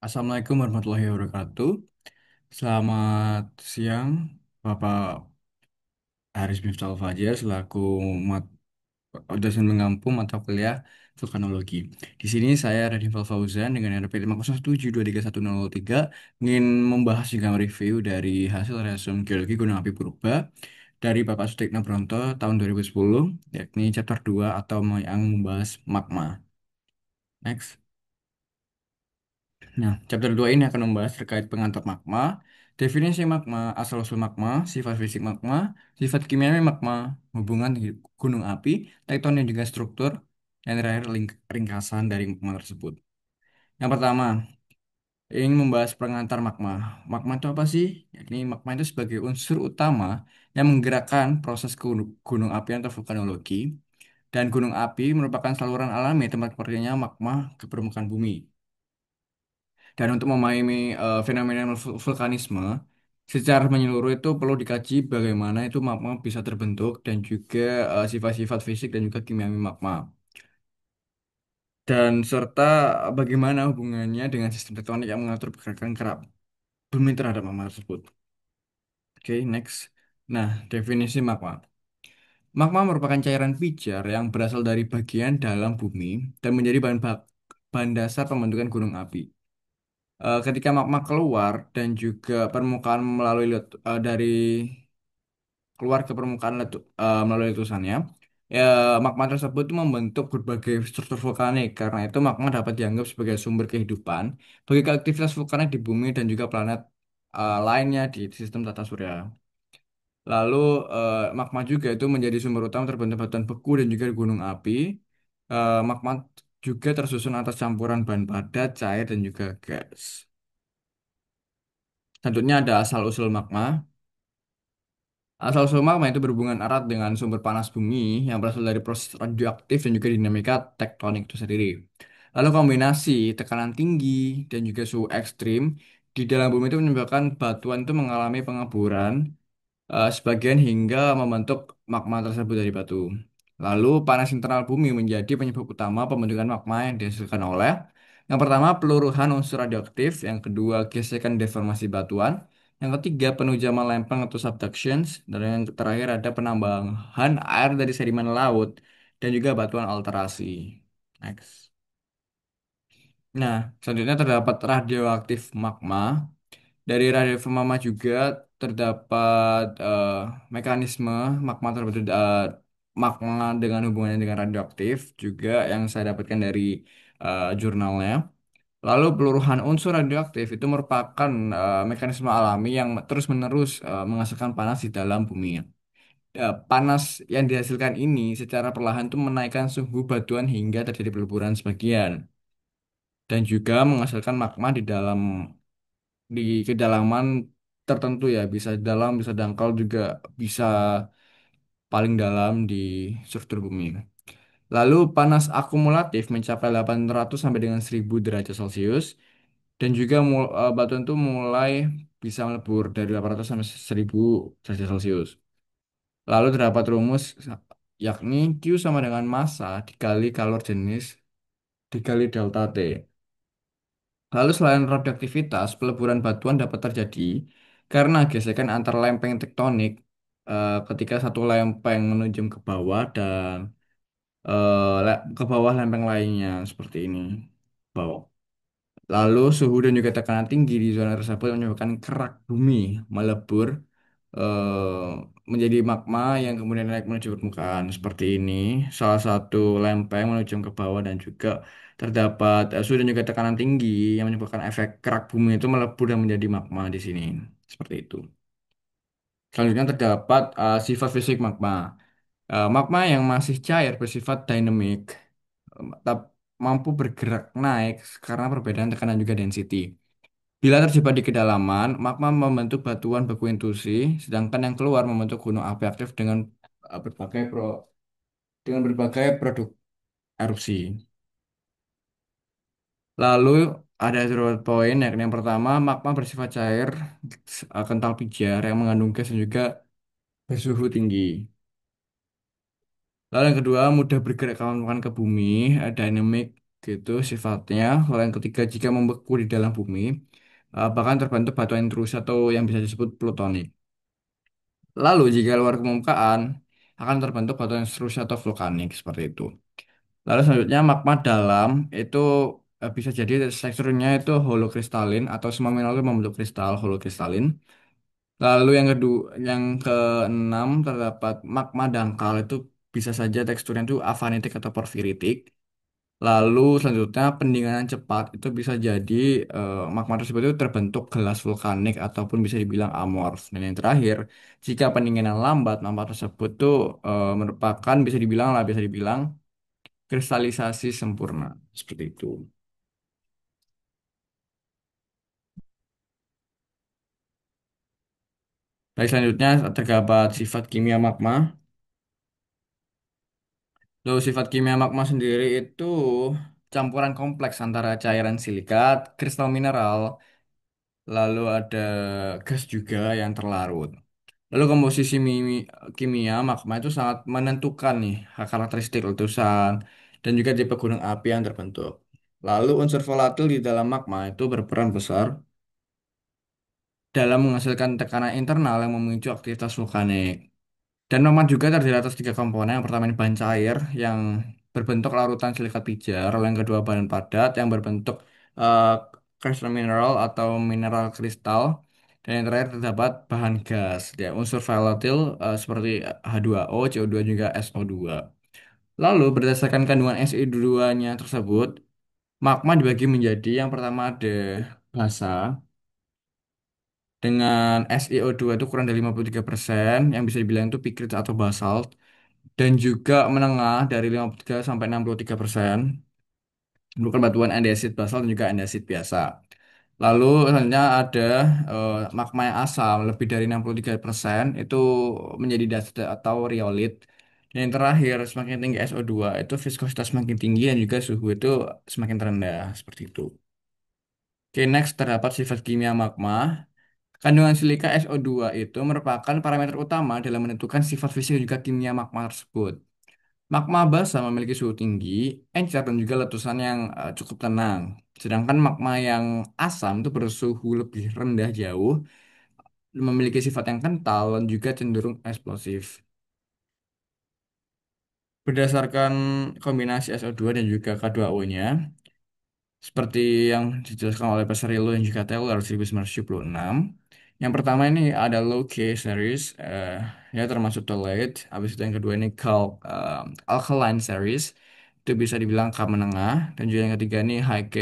Assalamualaikum warahmatullahi wabarakatuh. Selamat siang, Bapak Haris Miftah Fajar selaku mat dosen mengampu mata kuliah vulkanologi. Di sini saya Raditya Fauzan dengan RP 507231003 ingin membahas juga review dari hasil resume geologi Gunung Api Purba dari Bapak Sutikna Bronto tahun 2010, yakni chapter 2 atau yang membahas magma. Next. Nah, chapter 2 ini akan membahas terkait pengantar magma, definisi magma, asal-usul magma, sifat fisik magma, sifat kimiawi magma, hubungan gunung api, tekton dan juga struktur, dan terakhir ringkasan dari magma tersebut. Yang pertama, ingin membahas pengantar magma. Magma itu apa sih? Yakni magma itu sebagai unsur utama yang menggerakkan proses gunung api atau vulkanologi, dan gunung api merupakan saluran alami tempat keluarnya magma ke permukaan bumi. Dan untuk memahami fenomena vulkanisme secara menyeluruh itu perlu dikaji bagaimana itu magma bisa terbentuk dan juga sifat-sifat fisik dan juga kimiawi magma. Dan serta bagaimana hubungannya dengan sistem tektonik yang mengatur pergerakan kerak bumi terhadap magma tersebut. Oke, next. Nah, definisi magma. Magma merupakan cairan pijar yang berasal dari bagian dalam bumi dan menjadi bahan dasar pembentukan gunung api. Ketika magma keluar dan juga permukaan dari keluar ke permukaan melalui letusannya, ya, magma tersebut itu membentuk berbagai struktur vulkanik. Karena itu magma dapat dianggap sebagai sumber kehidupan bagi aktivitas vulkanik di bumi dan juga planet lainnya di sistem tata surya. Lalu magma juga itu menjadi sumber utama terbentuk batuan beku dan juga gunung api. Magma juga tersusun atas campuran bahan padat, cair, dan juga gas. Selanjutnya ada asal-usul magma. Asal-usul magma itu berhubungan erat dengan sumber panas bumi yang berasal dari proses radioaktif dan juga dinamika tektonik itu sendiri. Lalu kombinasi tekanan tinggi dan juga suhu ekstrim di dalam bumi itu menyebabkan batuan itu mengalami pengemburan sebagian hingga membentuk magma tersebut dari batu. Lalu panas internal bumi menjadi penyebab utama pembentukan magma yang dihasilkan oleh yang pertama peluruhan unsur radioaktif, yang kedua gesekan deformasi batuan, yang ketiga penujaman lempeng atau subductions, dan yang terakhir ada penambahan air dari sedimen laut dan juga batuan alterasi. Next. Nah, selanjutnya terdapat radioaktif magma. Dari radioaktif magma juga terdapat mekanisme magma terbentuk magma dengan hubungannya dengan radioaktif juga yang saya dapatkan dari jurnalnya. Lalu peluruhan unsur radioaktif itu merupakan mekanisme alami yang terus-menerus menghasilkan panas di dalam bumi. Panas yang dihasilkan ini secara perlahan itu menaikkan suhu batuan hingga terjadi peleburan sebagian dan juga menghasilkan magma di kedalaman tertentu ya, bisa dalam, bisa dangkal juga, bisa paling dalam di struktur bumi. Lalu panas akumulatif mencapai 800 sampai dengan 1000 derajat Celcius dan juga batuan itu mulai bisa melebur dari 800 sampai 1000 derajat Celcius. Lalu terdapat rumus yakni Q sama dengan massa dikali kalor jenis dikali delta T. Lalu selain radioaktivitas, peleburan batuan dapat terjadi karena gesekan antar lempeng tektonik ketika satu lempeng menunjuk ke bawah dan ke bawah lempeng lainnya seperti ini. Bawah. Lalu suhu dan juga tekanan tinggi di zona tersebut menyebabkan kerak bumi melebur menjadi magma yang kemudian naik menuju permukaan seperti ini. Salah satu lempeng menuju ke bawah dan juga terdapat suhu dan juga tekanan tinggi yang menyebabkan efek kerak bumi itu melebur dan menjadi magma di sini. Seperti itu. Selanjutnya terdapat sifat fisik magma. Magma yang masih cair bersifat dinamik, tetap mampu bergerak naik karena perbedaan tekanan juga density. Bila terjebak di kedalaman, magma membentuk batuan beku intrusi, sedangkan yang keluar membentuk gunung api aktif eh, berbagai pro, dengan berbagai produk erupsi. Lalu ada beberapa poin, yakni yang pertama, magma bersifat cair, kental pijar yang mengandung gas dan juga bersuhu tinggi. Lalu yang kedua, mudah bergerak kawan-kawan ke bumi, dynamic. gitu sifatnya. Lalu yang ketiga, jika membeku di dalam bumi, bahkan terbentuk batuan intrusi atau yang bisa disebut plutonik. Lalu jika luar permukaan, akan terbentuk batuan intrusi atau vulkanik seperti itu. Lalu selanjutnya magma dalam itu bisa jadi teksturnya itu holokristalin atau semua mineral itu membentuk kristal holokristalin. Lalu yang kedua, yang keenam terdapat magma dangkal itu bisa saja teksturnya itu avanitik atau porfiritik. Lalu selanjutnya pendinginan cepat itu bisa jadi magma tersebut itu terbentuk gelas vulkanik ataupun bisa dibilang amorf. Dan yang terakhir, jika pendinginan lambat, magma tersebut tuh merupakan bisa dibilang kristalisasi sempurna seperti itu. Baik, selanjutnya terdapat sifat kimia magma. Lalu sifat kimia magma sendiri itu campuran kompleks antara cairan silikat, kristal mineral, lalu ada gas juga yang terlarut. Lalu komposisi kimia magma itu sangat menentukan nih karakteristik letusan dan juga tipe gunung api yang terbentuk. Lalu unsur volatil di dalam magma itu berperan besar dalam menghasilkan tekanan internal yang memicu aktivitas vulkanik. Dan memang juga terdiri atas tiga komponen. Yang pertama ini bahan cair yang berbentuk larutan silikat pijar. Lalu yang kedua bahan padat yang berbentuk eh, crystal mineral atau mineral kristal. Dan yang terakhir terdapat bahan gas, ya, unsur volatil seperti H2O, CO2 juga SO2. Lalu berdasarkan kandungan Si2-nya tersebut, magma dibagi menjadi yang pertama ada basa dengan SiO2 itu kurang dari 53%, yang bisa dibilang itu pikrit atau basalt, dan juga menengah dari 53 sampai 63%, bukan batuan andesit basal dan juga andesit biasa. Lalu selanjutnya ada magma yang asam lebih dari 63% itu menjadi dasit atau riolit. Dan yang terakhir semakin tinggi SO2 itu viskositas semakin tinggi dan juga suhu itu semakin rendah seperti itu. Oke, next terdapat sifat kimia magma. Kandungan silika SO2 itu merupakan parameter utama dalam menentukan sifat fisik dan juga kimia magma tersebut. Magma basa memiliki suhu tinggi, encer dan juga letusan yang cukup tenang. Sedangkan magma yang asam itu bersuhu lebih rendah jauh, memiliki sifat yang kental dan juga cenderung eksplosif. Berdasarkan kombinasi SO2 dan juga K2O-nya, seperti yang dijelaskan oleh Pesarillo dan juga Taylor 1976. Yang pertama ini ada low K series, ya termasuk tolate. Habis itu yang kedua ini alkaline series, itu bisa dibilang K menengah. Dan juga yang ketiga ini high K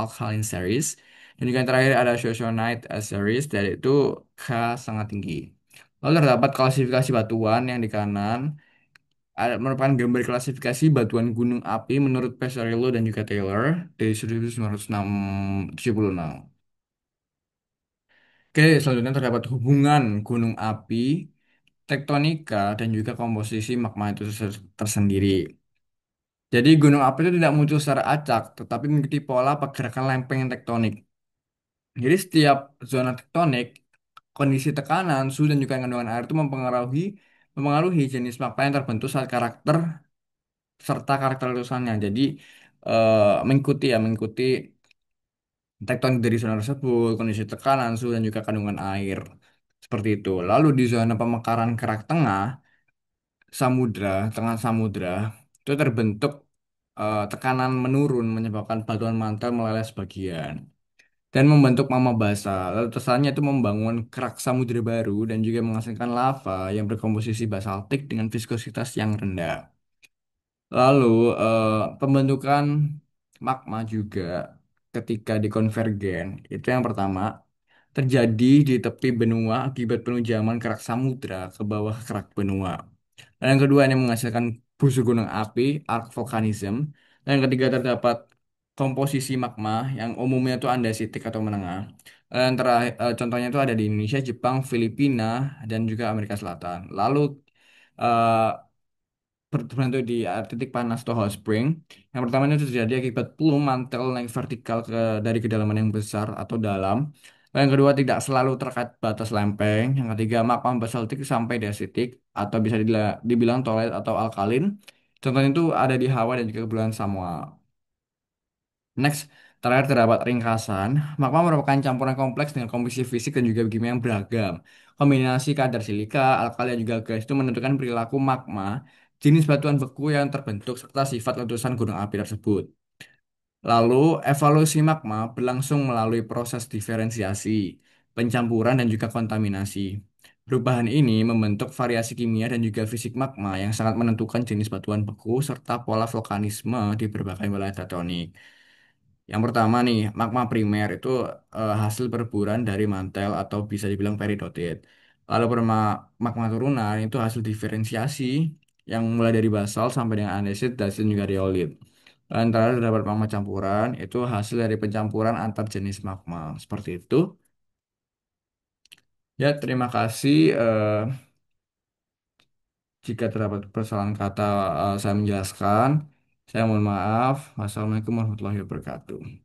alkaline series. Dan juga yang terakhir ada Shoshonite series, dan itu K sangat tinggi. Lalu terdapat klasifikasi batuan yang di kanan merupakan gambar klasifikasi batuan gunung api menurut Pesarillo dan juga Taylor dari 1976. Oke, selanjutnya terdapat hubungan gunung api, tektonika, dan juga komposisi magma itu tersendiri. Jadi gunung api itu tidak muncul secara acak, tetapi mengikuti pola pergerakan lempeng yang tektonik. Jadi setiap zona tektonik, kondisi tekanan, suhu, dan juga kandungan air itu mempengaruhi jenis magma yang terbentuk saat karakter serta karakter letusannya. Jadi mengikuti tektonik dari zona tersebut, kondisi tekanan, suhu, dan juga kandungan air. Seperti itu. Lalu di zona pemekaran kerak tengah tengah samudra, itu terbentuk tekanan menurun menyebabkan batuan mantel meleleh sebagian dan membentuk mama basah. Lalu terusannya itu membangun kerak samudra baru dan juga menghasilkan lava yang berkomposisi basaltik dengan viskositas yang rendah. Lalu pembentukan magma juga ketika dikonvergen itu yang pertama terjadi di tepi benua akibat penunjaman kerak samudra ke bawah kerak benua. Dan yang kedua ini menghasilkan busur gunung api, arc volcanism. Dan yang ketiga terdapat komposisi magma yang umumnya itu andesitik atau menengah. Dan yang terakhir, contohnya itu ada di Indonesia, Jepang, Filipina, dan juga Amerika Selatan. Lalu eh, berbentuk di titik panas atau hot spring. Yang pertama ini terjadi akibat plume mantel naik vertikal dari kedalaman yang besar atau dalam. Yang kedua tidak selalu terkait batas lempeng. Yang ketiga magma basaltik sampai desitik atau bisa dibilang toled atau alkalin. Contohnya itu ada di Hawaii dan juga Kepulauan Samoa. Next, terakhir terdapat ringkasan. Magma merupakan campuran kompleks dengan komposisi fisik dan juga kimia yang beragam. Kombinasi kadar silika, alkali, dan juga gas itu menentukan perilaku magma, jenis batuan beku yang terbentuk, serta sifat letusan gunung api tersebut. Lalu, evolusi magma berlangsung melalui proses diferensiasi, pencampuran, dan juga kontaminasi. Perubahan ini membentuk variasi kimia dan juga fisik magma yang sangat menentukan jenis batuan beku serta pola vulkanisme di berbagai wilayah tektonik. Yang pertama nih, magma primer itu hasil perburuan dari mantel atau bisa dibilang peridotit. Lalu magma turunan itu hasil diferensiasi yang mulai dari basal sampai dengan andesit dan juga riolit. Dan terakhir terdapat magma campuran, itu hasil dari pencampuran antar jenis magma. Seperti itu. Ya, terima kasih. Jika terdapat kesalahan kata saya menjelaskan. Saya mohon maaf. Wassalamualaikum warahmatullahi wabarakatuh.